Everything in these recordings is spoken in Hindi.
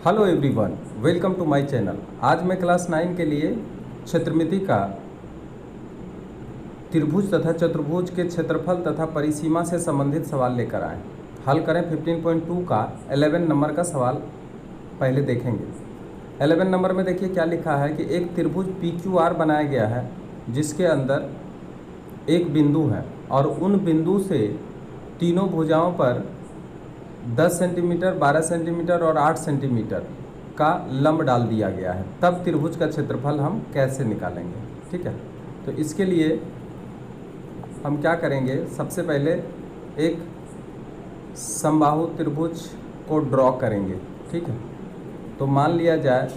Hello everyone, welcome to my channel. आज मैं क्लास 9 के लिए क्षेत्रमिति का त्रिभुज तथा चतुर्भुज के क्षेत्रफल तथा परिसीमा से संबंधित सवाल लेकर आए। हल करें 15.2 का 11 नंबर का सवाल पहले देखेंगे। 11 नंबर में देखिए क्या लिखा है कि एक त्रिभुज PQR बनाया गया है जिसके अंदर एक बिंदु है और उन बिंदु से तीनों भुजाओं पर 10 सेंटीमीटर, 12 सेंटीमीटर और 8 सेंटीमीटर का लंब डाल दिया गया है। तब त्रिभुज का क्षेत्रफल हम कैसे निकालेंगे? ठीक है, तो इसके लिए हम क्या करेंगे, सबसे पहले एक समबाहु त्रिभुज को ड्रॉ करेंगे। ठीक है, तो मान लिया जाए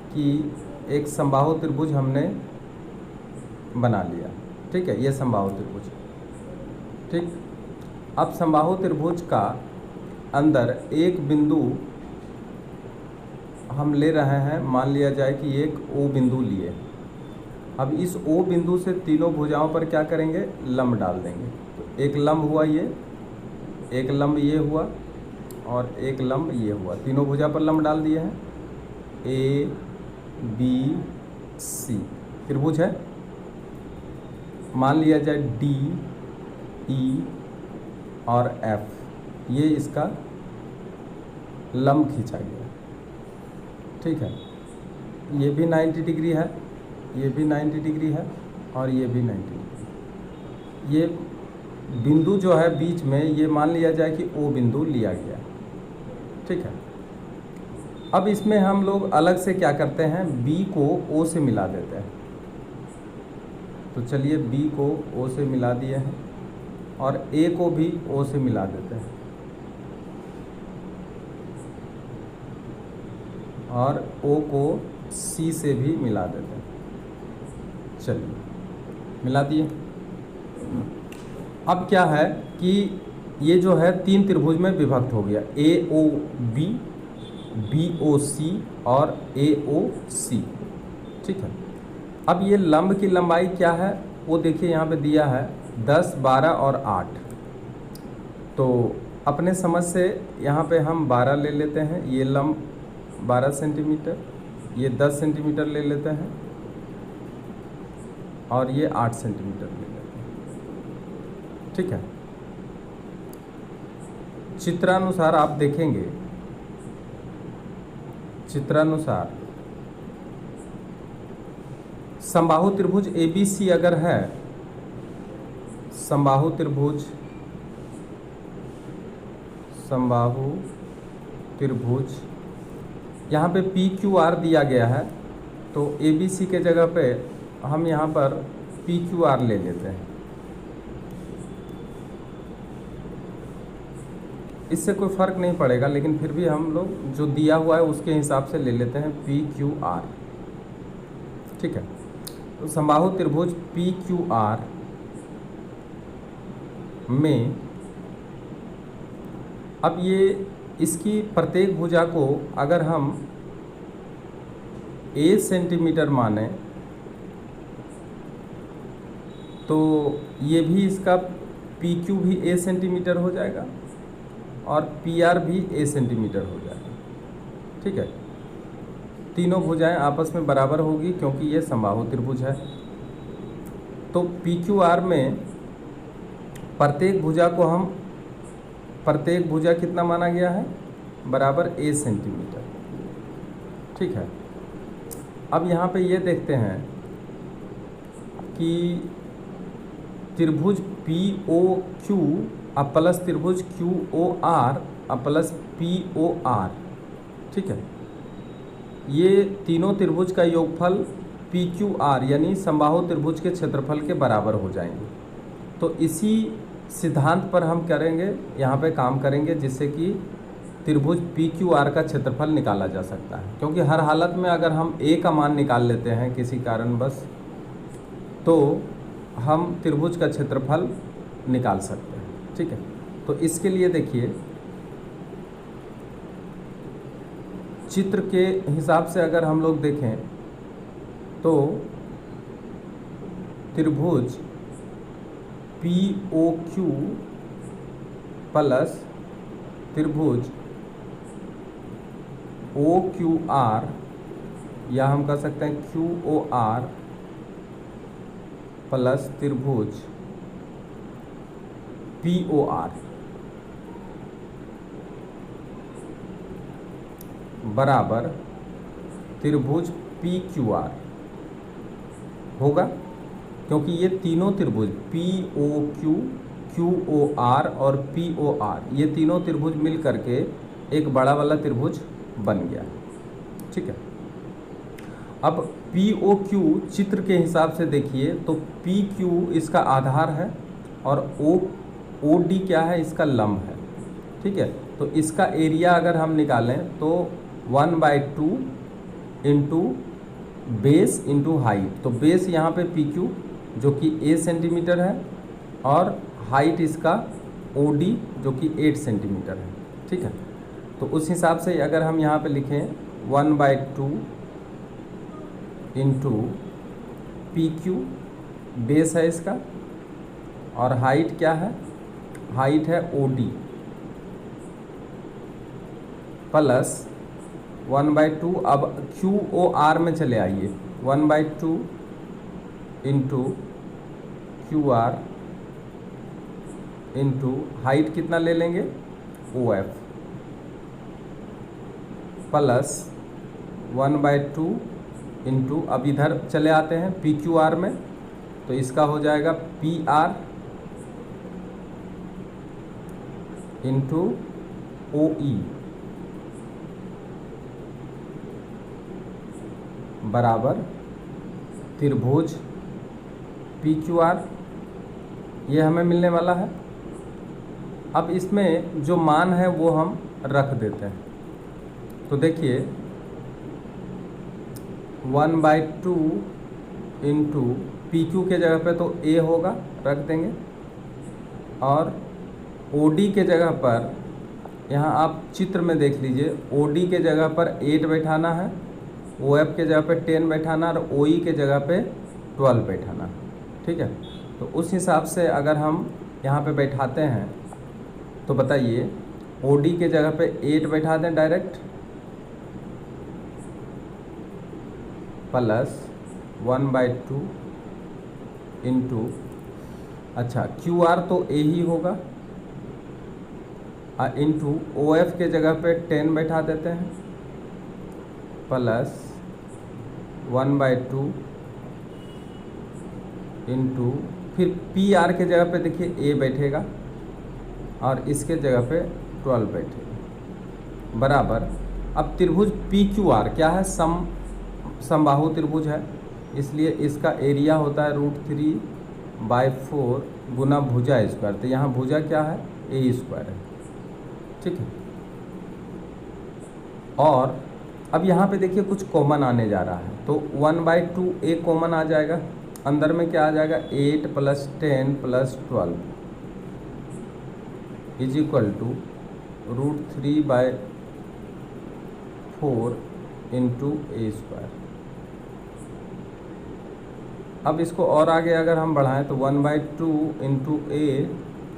कि एक समबाहु त्रिभुज हमने बना लिया। ठीक है, ये समबाहु त्रिभुज। ठीक, अब समबाहु त्रिभुज का अंदर एक बिंदु हम ले रहे हैं, मान लिया जाए कि एक O बिंदु लिए। अब इस O बिंदु से तीनों भुजाओं पर क्या करेंगे, लंब डाल देंगे। तो एक लंब हुआ ये, एक लंब ये हुआ और एक लंब ये हुआ। तीनों भुजा पर लंब डाल दिए हैं। A B C त्रिभुज है। मान लिया जाए D E और F, ये इसका लंब खींचा गया। ठीक है, ये भी 90 डिग्री है, ये भी 90 डिग्री है और ये भी 90 डिग्री। ये बिंदु जो है बीच में, ये मान लिया जाए कि O बिंदु लिया गया। ठीक है, अब इसमें हम लोग अलग से क्या करते हैं, B को O से मिला देते हैं। तो चलिए B को O से मिला दिए हैं और A को भी O से मिला देते हैं और O को C से भी मिला देते हैं। चलिए मिला दिए। अब क्या है कि ये जो है तीन त्रिभुज में विभक्त हो गया, AOB, BOC और AOC। ठीक है, अब ये लंब की लंबाई क्या है वो देखिए यहाँ पे दिया है 10, 12 और 8। तो अपने समझ से यहाँ पे हम 12 ले लेते हैं, ये लंब 12 सेंटीमीटर, ये 10 सेंटीमीटर ले लेते हैं और ये 8 सेंटीमीटर ले लेते हैं। ठीक है, चित्रानुसार आप देखेंगे, चित्रानुसार समबाहु त्रिभुज ABC अगर है, समबाहु त्रिभुज यहाँ पे PQR दिया गया है, तो ABC के जगह पे हम यहाँ पर PQR ले लेते हैं। इससे कोई फ़र्क नहीं पड़ेगा, लेकिन फिर भी हम लोग जो दिया हुआ है उसके हिसाब से ले लेते हैं PQR। ठीक है, तो समबाहु त्रिभुज PQR में अब ये इसकी प्रत्येक भुजा को अगर हम A सेंटीमीटर माने तो ये भी इसका PQ भी A सेंटीमीटर हो जाएगा और PR भी A सेंटीमीटर हो जाएगा। ठीक है, तीनों भुजाएं आपस में बराबर होगी क्योंकि ये समबाहु त्रिभुज है। तो PQR में प्रत्येक भुजा कितना माना गया है, बराबर A सेंटीमीटर। ठीक है, अब यहाँ पे ये देखते हैं कि त्रिभुज POQ अब प्लस त्रिभुज QOR अब प्लस POR। ठीक है, ये तीनों त्रिभुज का योगफल PQR यानी समबाहु त्रिभुज के क्षेत्रफल के बराबर हो जाएंगे। तो इसी सिद्धांत पर हम करेंगे, यहाँ पे काम करेंगे, जिससे कि त्रिभुज PQR का क्षेत्रफल निकाला जा सकता है। क्योंकि हर हालत में अगर हम A का मान निकाल लेते हैं किसी कारणवश, तो हम त्रिभुज का क्षेत्रफल निकाल सकते हैं। ठीक है, तो इसके लिए देखिए चित्र के हिसाब से अगर हम लोग देखें तो त्रिभुज POQ प्लस त्रिभुज ओ क्यू आर, या हम कह सकते हैं क्यू ओ आर प्लस त्रिभुज पी ओ आर बराबर त्रिभुज पी क्यू आर होगा, क्योंकि ये तीनों त्रिभुज P O Q, Q O R और पी ओ आर, ये तीनों त्रिभुज मिल करके एक बड़ा वाला त्रिभुज बन गया। ठीक है, अब पी ओ क्यू चित्र के हिसाब से देखिए तो पी क्यू इसका आधार है और ओ डी क्या है, इसका लंब है। ठीक है, तो इसका एरिया अगर हम निकालें तो 1/2 इंटू बेस इंटू हाइट। तो बेस यहाँ पे पी क्यू जो कि a सेंटीमीटर है और हाइट इसका ओ डी जो कि 8 सेंटीमीटर है। ठीक है, तो उस हिसाब से अगर हम यहाँ पे लिखें 1/2 इंटू पी क्यू बेस है इसका, और हाइट क्या है, हाइट है ओ डी, प्लस 1/2, अब क्यू ओ आर में चले आइए, 1/2 into Q R into height कितना ले लेंगे ओ एफ, प्लस 1/2 इंटू, अब इधर चले आते हैं पी क्यू आर में, तो इसका हो जाएगा पी आर इंटू ओ ई बराबर त्रिभुज पी क्यू आर, ये हमें मिलने वाला है। अब इसमें जो मान है वो हम रख देते हैं, तो देखिए 1/2 इंटू पी क्यू के जगह पे तो ए होगा, रख देंगे, और ओ डी के जगह पर यहाँ आप चित्र में देख लीजिए, ओ डी के जगह पर 8 बैठाना है, ओ एफ के जगह पे 10 बैठाना और ओ ई के जगह पे 12 बैठाना। ठीक है, तो उस हिसाब से अगर हम यहाँ पे बैठाते हैं तो बताइए ओ डी के जगह पे 8 बैठा दें डायरेक्ट, प्लस 1/2 इंटू, अच्छा क्यू आर तो ए ही होगा, इंटू ओ एफ के जगह पे 10 बैठा देते हैं, प्लस 1/2 इंटू, फिर पी आर के जगह पे देखिए ए बैठेगा और इसके जगह पे 12 बैठेगा, बराबर। अब त्रिभुज पी क्यू आर क्या है, समबाहु त्रिभुज है, इसलिए इसका एरिया होता है √3/4 गुना भुजा स्क्वायर। तो यहाँ भुजा क्या है, ए स्क्वायर है। ठीक है, और अब यहाँ पे देखिए कुछ कॉमन आने जा रहा है, तो 1/2 ए कॉमन आ जाएगा, अंदर में क्या आ जाएगा 8 + 10 + 12 is equal to √3/4 into a square. अब इसको और आगे अगर हम बढ़ाएं तो 1/2 इंटू ए,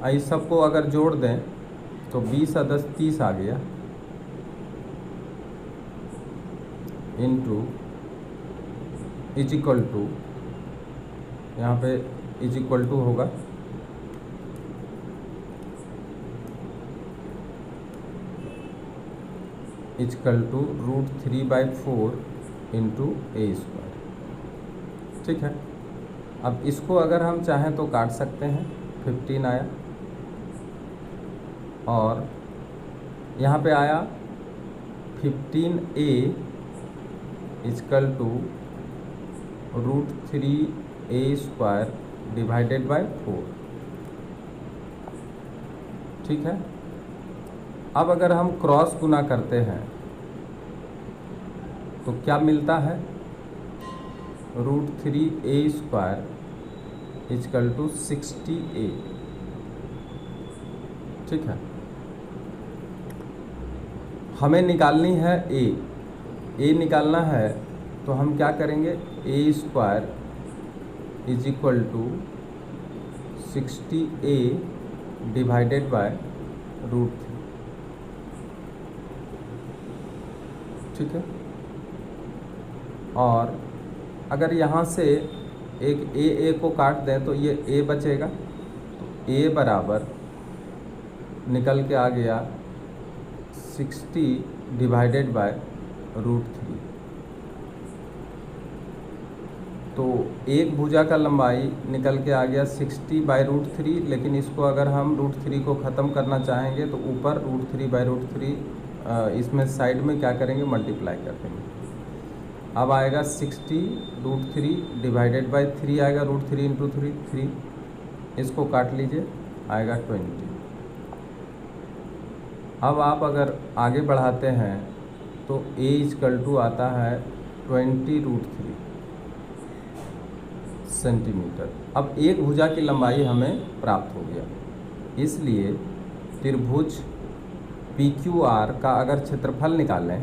इस सबको अगर जोड़ दें तो 20 और 10 30 आ गया, इंटू इज इक्वल टू, यहाँ पे इज इक्वल टू होगा is equal to √3/4 into a square. ठीक है, अब इसको अगर हम चाहें तो काट सकते हैं, 15 आया, और यहाँ पे आया 15a is equal to √3a² divided by 4। ठीक है, अब अगर हम क्रॉस गुना करते हैं तो क्या मिलता है, √3a² इजकल टू 60a। ठीक है, हमें निकालनी है ए निकालना है, तो हम क्या करेंगे, a² is equal to 60a divided by √3। ठीक है। और अगर यहाँ से एक ए को काट दें तो ये ए बचेगा, तो ए बराबर निकल के आ गया 60 डिवाइडेड बाय √3। तो एक भुजा का लंबाई निकल के आ गया 60 बाय √3, लेकिन इसको अगर हम √3 को ख़त्म करना चाहेंगे तो ऊपर √3 बाय √3 इसमें साइड में क्या करेंगे, मल्टीप्लाई कर देंगे। अब आएगा 60 √3 डिवाइडेड बाय 3 आएगा, √3 इंटू 3, इसको काट लीजिए, आएगा 20। अब आप अगर आगे बढ़ाते हैं तो a = आता है 20√3 सेंटीमीटर। अब एक भुजा की लंबाई हमें प्राप्त हो गया, इसलिए त्रिभुज PQR का अगर क्षेत्रफल निकालें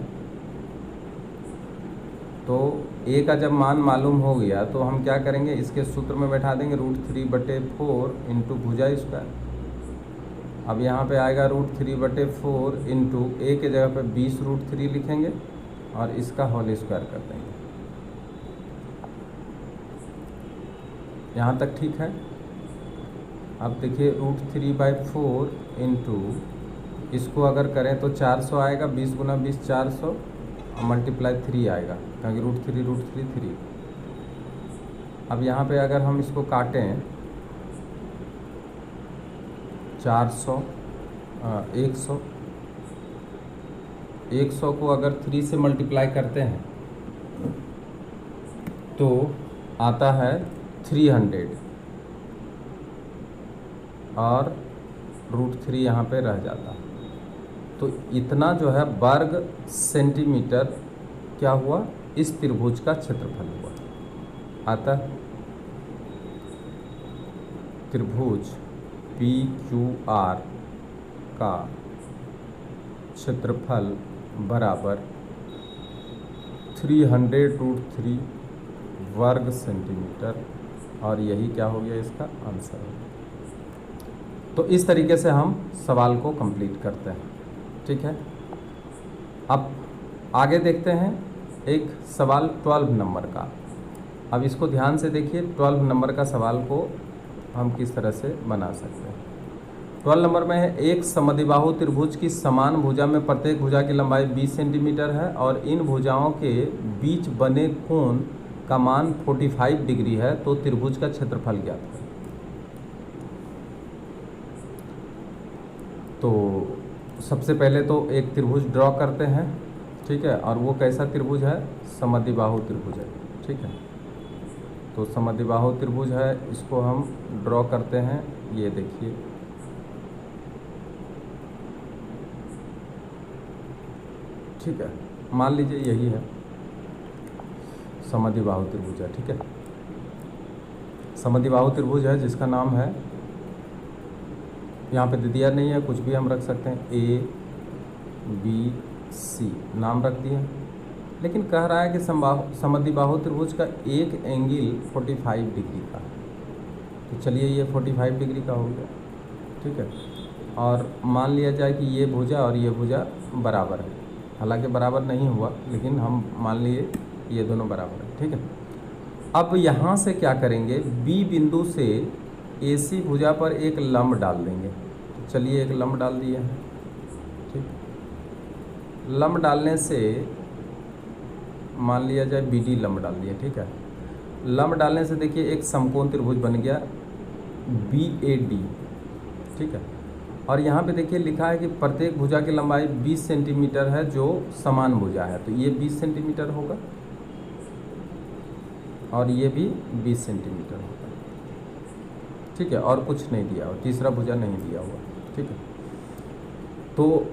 तो a का जब मान मालूम हो गया तो हम क्या करेंगे, इसके सूत्र में बैठा देंगे √3/4 इंटू भुजा स्क्वायर। अब यहाँ पे आएगा √3/4 इंटू a के जगह पे 20√3 लिखेंगे और इसका होल स्क्वायर कर देंगे। यहाँ तक ठीक है। अब देखिए √3/4 इंटू इसको अगर करें तो 400 आएगा, 20 गुना 20 400 और मल्टीप्लाई 3 आएगा, क्योंकि √3 3। अब यहाँ पे अगर हम इसको काटें 400 100 को अगर 3 से मल्टीप्लाई करते हैं तो आता है 300 और √3 यहाँ पे रह जाता है। तो इतना जो है वर्ग सेंटीमीटर क्या हुआ, इस त्रिभुज का क्षेत्रफल हुआ। अतः त्रिभुज PQR का क्षेत्रफल बराबर 300√3 वर्ग सेंटीमीटर, और यही क्या हो गया, इसका आंसर है। तो इस तरीके से हम सवाल को कंप्लीट करते हैं, ठीक है। अब आगे देखते हैं एक सवाल 12 नंबर का। अब इसको ध्यान से देखिए, 12 नंबर का सवाल को हम किस तरह से बना सकते हैं। 12 नंबर में है, एक समद्विबाहु त्रिभुज की समान भुजा में प्रत्येक भुजा की लंबाई 20 सेंटीमीटर है और इन भुजाओं के बीच बने कोण का मान 45 डिग्री है, तो त्रिभुज का क्षेत्रफल ज्ञात करें। तो सबसे पहले तो एक त्रिभुज ड्रॉ करते हैं, ठीक है। और वो कैसा त्रिभुज है, समद्विबाहु त्रिभुज है, ठीक है। तो समद्विबाहु त्रिभुज है, इसको हम ड्रॉ करते हैं। ये देखिए, ठीक है, मान लीजिए यही है समद्विबाहु त्रिभुज है, ठीक है। समद्विबाहु त्रिभुज है जिसका नाम है, यहाँ पे दे दिया नहीं है, कुछ भी हम रख सकते हैं, ABC नाम रख दिए। लेकिन कह रहा है कि समद्विबाहु त्रिभुज का एक एंगल 45 डिग्री का है, तो चलिए ये 45 डिग्री का हो गया, ठीक है। और मान लिया जाए कि ये भुजा और ये भुजा बराबर है, हालांकि बराबर नहीं हुआ, लेकिन हम मान लिए ये दोनों बराबर है, ठीक है। अब यहाँ से क्या करेंगे, B बिंदु से AC भुजा पर एक लंब डाल देंगे। तो चलिए एक लंब डाल दिए हैं, ठीक। लंब डालने से मान लिया जाए BD लंब डाल दिए, ठीक है। लंब डालने से देखिए एक समकोण त्रिभुज बन गया BAD, ठीक है। और यहाँ पे देखिए लिखा है कि प्रत्येक भुजा की लंबाई 20 सेंटीमीटर है जो समान भुजा है, तो ये 20 सेंटीमीटर होगा और ये भी 20 सेंटीमीटर होगा, ठीक है। और कुछ नहीं दिया हुआ, तीसरा भुजा नहीं दिया हुआ, ठीक है। तो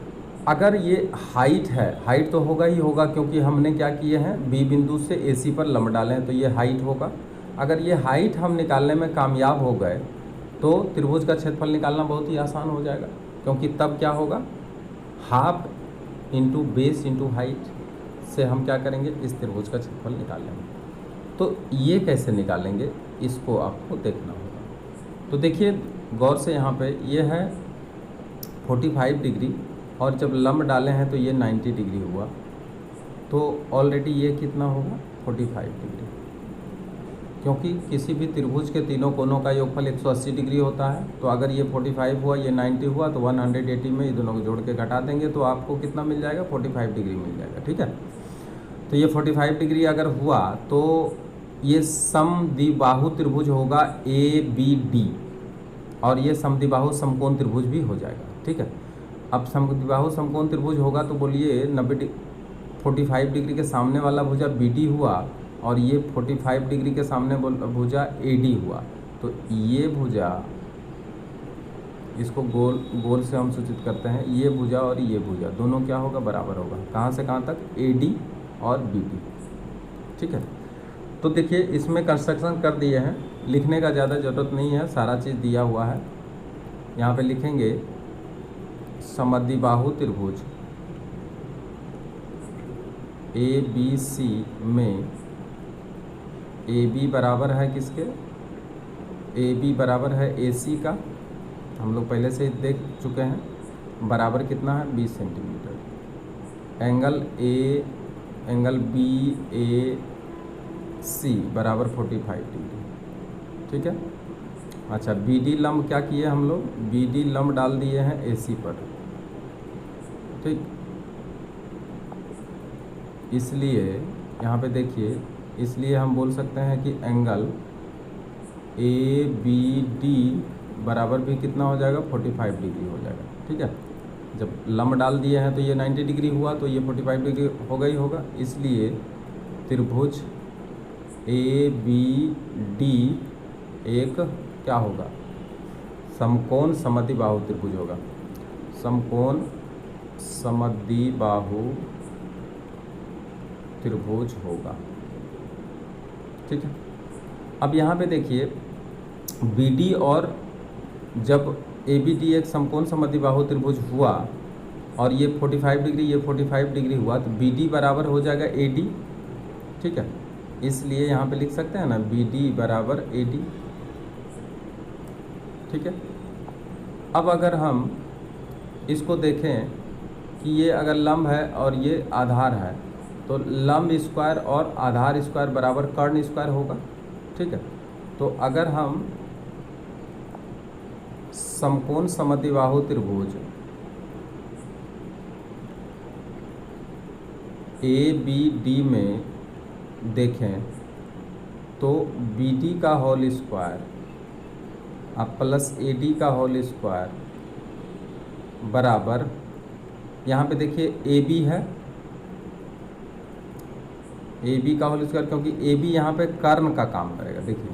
अगर ये हाइट है, हाइट तो होगा ही होगा, क्योंकि हमने क्या किए हैं, B बिंदु से AC पर लंब डाले हैं, तो ये हाइट होगा। अगर ये हाइट हम निकालने में कामयाब हो गए तो त्रिभुज का क्षेत्रफल निकालना बहुत ही आसान हो जाएगा, क्योंकि तब क्या होगा, half into base into height से हम क्या करेंगे, इस त्रिभुज का क्षेत्रफल निकाल लेंगे। तो ये कैसे निकालेंगे, इसको आपको देखना होगा। तो देखिए गौर से, यहाँ पे ये है 45 डिग्री और जब लंब डाले हैं तो ये 90 डिग्री हुआ। तो ऑलरेडी ये कितना होगा 45 डिग्री, क्योंकि किसी भी त्रिभुज के तीनों कोनों का योगफल 180 डिग्री होता है। तो अगर ये 45 हुआ, ये 90 हुआ, तो 180 में ये दोनों को जोड़ के घटा देंगे तो आपको कितना मिल जाएगा 45 डिग्री मिल जाएगा। ठीक है, तो ये 45 डिग्री अगर हुआ तो ये समद्विबाहु त्रिभुज होगा ABD, और ये समद्विबाहु समकोण त्रिभुज भी हो जाएगा। ठीक है, अब समद्विबाहु समकोण त्रिभुज होगा तो बोलिए 45 डिग्री के सामने वाला भुजा BD हुआ और ये 45 डिग्री के सामने भुजा AD हुआ, तो ये भुजा, इसको गोल से हम सूचित करते हैं, ये भुजा और ये भुजा दोनों क्या होगा बराबर होगा, कहाँ से कहाँ तक, AD और BD। ठीक है, तो देखिए इसमें कंस्ट्रक्शन कर दिए हैं, लिखने का ज़्यादा ज़रूरत नहीं है, सारा चीज़ दिया हुआ है। यहाँ पे लिखेंगे समद्विबाहु त्रिभुज ABC में AB बराबर है किसके, AB बराबर है AC का, हम लोग पहले से देख चुके हैं, बराबर कितना है 20 सेंटीमीटर। एंगल BAC बराबर 45 डिग्री। ठीक है, अच्छा BD लंब क्या किए हम लोग, BD लंब डाल दिए हैं AC पर। ठीक, इसलिए यहाँ पे देखिए, इसलिए हम बोल सकते हैं कि एंगल ABD बराबर भी कितना हो जाएगा 45 डिग्री हो जाएगा। ठीक है, जब लंब डाल दिए हैं तो ये 90 डिग्री हुआ तो ये 45 डिग्री होगा ही होगा, इसलिए त्रिभुज ABD एक क्या होगा, समकोण समद्विबाहु त्रिभुज होगा, समकोण समद्विबाहु त्रिभुज होगा। ठीक है, अब यहाँ पे देखिए BD और जब ABD एक समकोण समद्विबाहु त्रिभुज हुआ और ये 45 डिग्री, ये 45 डिग्री हुआ, तो BD बराबर हो जाएगा AD। ठीक है, इसलिए यहाँ पे लिख सकते हैं ना BD बराबर AD। ठीक है, अब अगर हम इसको देखें कि ये अगर लंब है और ये आधार है, तो लंब स्क्वायर और आधार स्क्वायर बराबर कर्ण स्क्वायर होगा। ठीक है, तो अगर हम समकोण समद्विबाहु त्रिभुज ABD में देखें तो BD का होल स्क्वायर अब प्लस AD का होल स्क्वायर बराबर, यहाँ पे देखिए AB है, AB का होल स्क्वायर, क्योंकि AB यहाँ पे कर्ण का काम करेगा। देखिए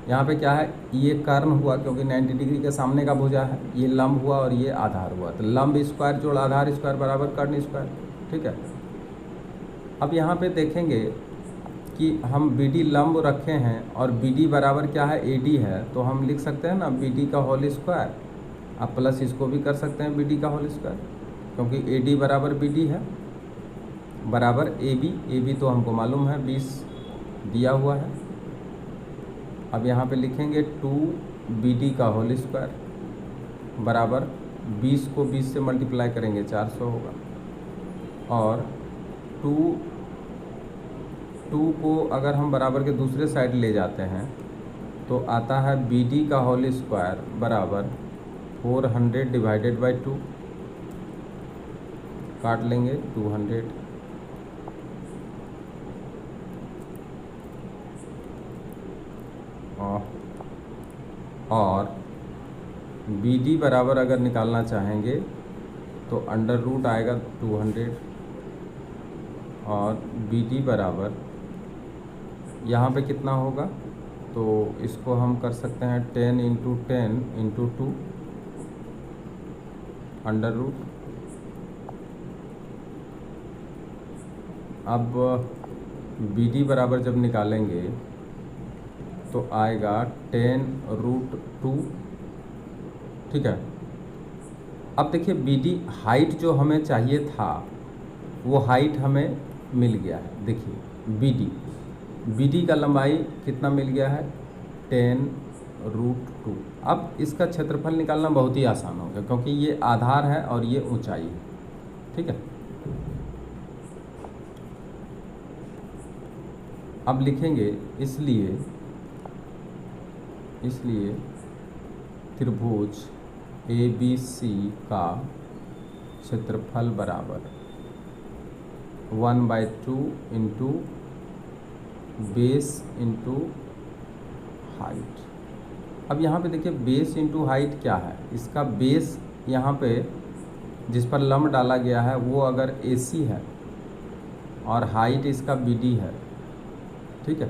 यहाँ पे क्या है, ये कर्ण हुआ क्योंकि 90 डिग्री के सामने का भुजा है, ये लंब हुआ और ये आधार हुआ, तो लंब स्क्वायर जोड़ आधार स्क्वायर बराबर कर्ण स्क्वायर। ठीक है, अब यहाँ पे देखेंगे कि हम BD लंब रखे हैं और BD बराबर क्या है AD है, तो हम लिख सकते हैं ना BD का होल स्क्वायर, अब प्लस इसको भी कर सकते हैं BD का होल स्क्वायर, क्योंकि AD बराबर BD है बराबर AB तो हमको मालूम है 20 दिया हुआ है। अब यहाँ पे लिखेंगे 2BD का होल स्क्वायर बराबर 20 को 20 से मल्टीप्लाई करेंगे 400 होगा, और 2 को अगर हम बराबर के दूसरे साइड ले जाते हैं तो आता है BD का होल स्क्वायर बराबर 400 डिवाइडेड बाई 2, काट लेंगे 200, और BD बराबर अगर निकालना चाहेंगे तो अंडर रूट आएगा 200, और BD बराबर यहाँ पे कितना होगा, तो इसको हम कर सकते हैं 10 इंटू 10 इंटू 2 अंडर रूट। अब BD बराबर जब निकालेंगे तो आएगा 10√2। ठीक है, अब देखिए BD हाइट जो हमें चाहिए था वो हाइट हमें मिल गया है। देखिए BD का लंबाई कितना मिल गया है 10√2। अब इसका क्षेत्रफल निकालना बहुत ही आसान हो गया, क्योंकि ये आधार है और ये ऊंचाई है। ठीक है, अब लिखेंगे इसलिए त्रिभुज ABC का क्षेत्रफल बराबर 1/2 इंटू बेस इंटू हाइट। अब यहाँ पे देखिए बेस इंटू हाइट क्या है, इसका बेस यहाँ पे जिस पर लंब डाला गया है वो अगर AC है और हाइट इसका BD है, ठीक है,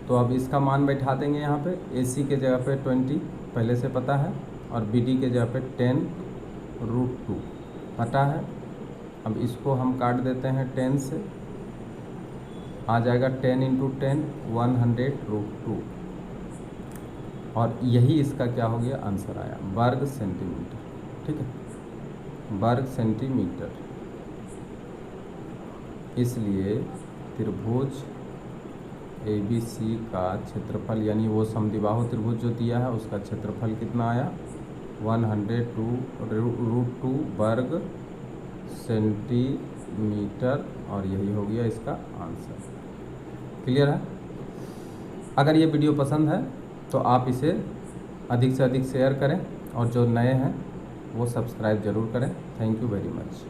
तो अब इसका मान बैठा देंगे यहाँ पे। AC के जगह पे 20 पहले से पता है और BD के जगह पे 10√2 पता है। अब इसको हम काट देते हैं 10 से, आ जाएगा 10 इंटू 10 100√2 और यही इसका क्या हो गया, आंसर आया वर्ग सेंटीमीटर। ठीक है, वर्ग सेंटीमीटर। इसलिए त्रिभुज ABC का क्षेत्रफल यानी वो समद्विबाहु त्रिभुज जो दिया है उसका क्षेत्रफल कितना आया, 100√2 वर्ग सेंटीमीटर और यही हो गया इसका आंसर। क्लियर है? अगर ये वीडियो पसंद है तो आप इसे अधिक से अधिक शेयर करें और जो नए हैं वो सब्सक्राइब ज़रूर करें। Thank you very much.